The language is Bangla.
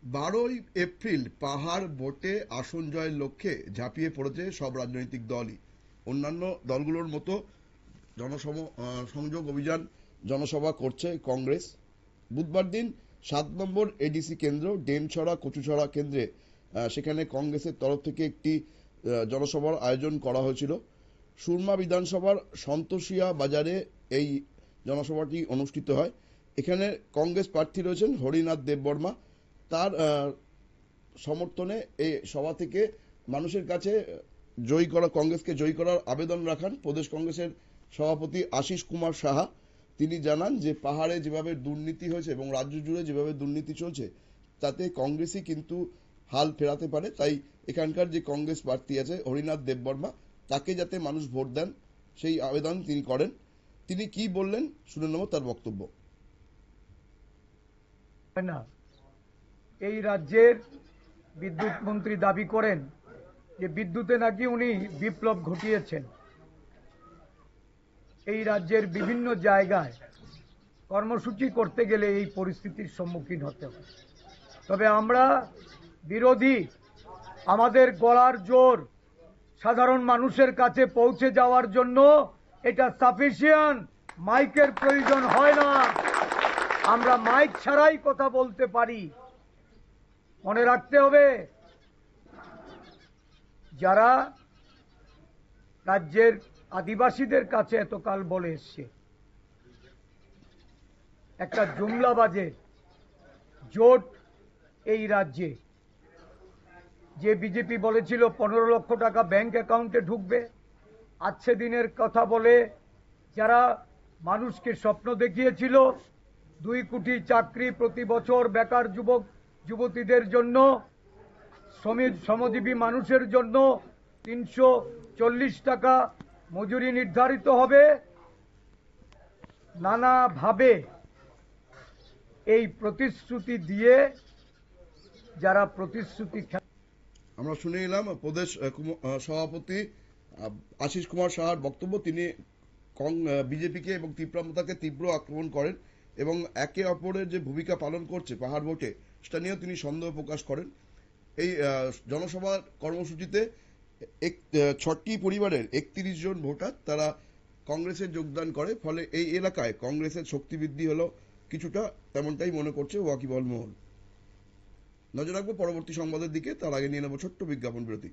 12 এপ্রিল পাহাড় ভোটে আসন জয়ের লক্ষ্যে ঝাঁপিয়ে পড়েছে সব রাজনৈতিক দলই। অন্যান্য দলগুলোর মতো সংযোগ অভিযান জনসভা করছে কংগ্রেস। বুধবার দিন 7 নম্বর এডিসি কেন্দ্র ডেমছড়া কচুছড়া কেন্দ্রে সেখানে কংগ্রেসের তরফ থেকে একটি জনসভার আয়োজন করা হয়েছিল। সুরমা বিধানসভার সন্তোষিয়া বাজারে এই জনসভাটি অনুষ্ঠিত হয়। এখানে কংগ্রেস প্রার্থী রয়েছেন হরিনাথ দেববর্মা। তার সমর্থনে এই সভা থেকে মানুষের কাছে কংগ্রেসকে জয়ী করার আবেদন রাখান প্রদেশ কংগ্রেসের সভাপতি আশিস কুমার সাহা। তিনি জানান যে পাহাড়ে যেভাবে দুর্নীতি হয়েছে এবং রাজ্য জুড়ে যেভাবে দুর্নীতি চলছে তাতে কংগ্রেসই কিন্তু হাল ফেরাতে পারে। তাই এখানকার যে কংগ্রেস প্রার্থী আছে হরিনাথ দেববর্মা, তাকে যাতে মানুষ ভোট দেন সেই আবেদন তিনি করেন। তিনি কি বললেন শুনে নেব তার বক্তব্য। না, এই রাজ্যের বিদ্যুৎ মন্ত্রী দাবি করেন যে বিদ্যুতে নাকি উনি বিপ্লব ঘটিয়েছেন। এই রাজ্যের বিভিন্ন জায়গায় কর্মসূচি করতে গেলে এই পরিস্থিতির সম্মুখীন হতে হয়। তবে আমরা বিরোধী, আমাদের গলার জোর সাধারণ মানুষের কাছে পৌঁছে যাওয়ার জন্য এটা সাফিসিয়েন্ট, মাইকের প্রয়োজন হয় না। আমরা মাইক ছাড়াই কথা বলতে পারি। মনে রাখতে হবে, যারা রাজ্যের আদিবাসীদের কাছে এতকাল বলে এসছে একটা জুমলাবাজের জোট এই রাজ্যে, যে বিজেপি বলেছিল 15 লক্ষ টাকা ব্যাংক অ্যাকাউন্টে ঢুকবে, আজকে দিনের কথা বলে যারা মানুষকে স্বপ্ন দেখিয়েছিল 2 কোটি চাকরি প্রতি বছর বেকার যুবক যুবতীদের জন্য, শ্রমজীবী মানুষের জন্য 340 টাকা মজুরি নির্ধারিত হবে, নানাভাবে এই প্রতিশ্রুতি দিয়ে যারা প্রতিশ্রুতি। আমরা শুনে এলাম প্রদেশ সভাপতি আশিস কুমার সাহার বক্তব্য। তিনি বিজেপিকে এবং তীব্রতাকে তীব্র আক্রমণ করেন এবং একে অপরের যে ভূমিকা পালন করছে পাহাড় ভোটে সেটা নিয়েও তিনি সন্দেহ প্রকাশ করেন। এই জনসভার কর্মসূচিতে 6টি পরিবারের 31 জন ভোটার তারা কংগ্রেসে যোগদান করে। ফলে এই এলাকায় কংগ্রেসের শক্তি বৃদ্ধি হলো কিছুটা, তেমনটাই মনে করছে ওয়াকিবহাল মহল। নজর রাখবো পরবর্তী সংবাদের দিকে। তার আগে নিয়ে নেব ছোট্ট বিজ্ঞাপন বিরতি।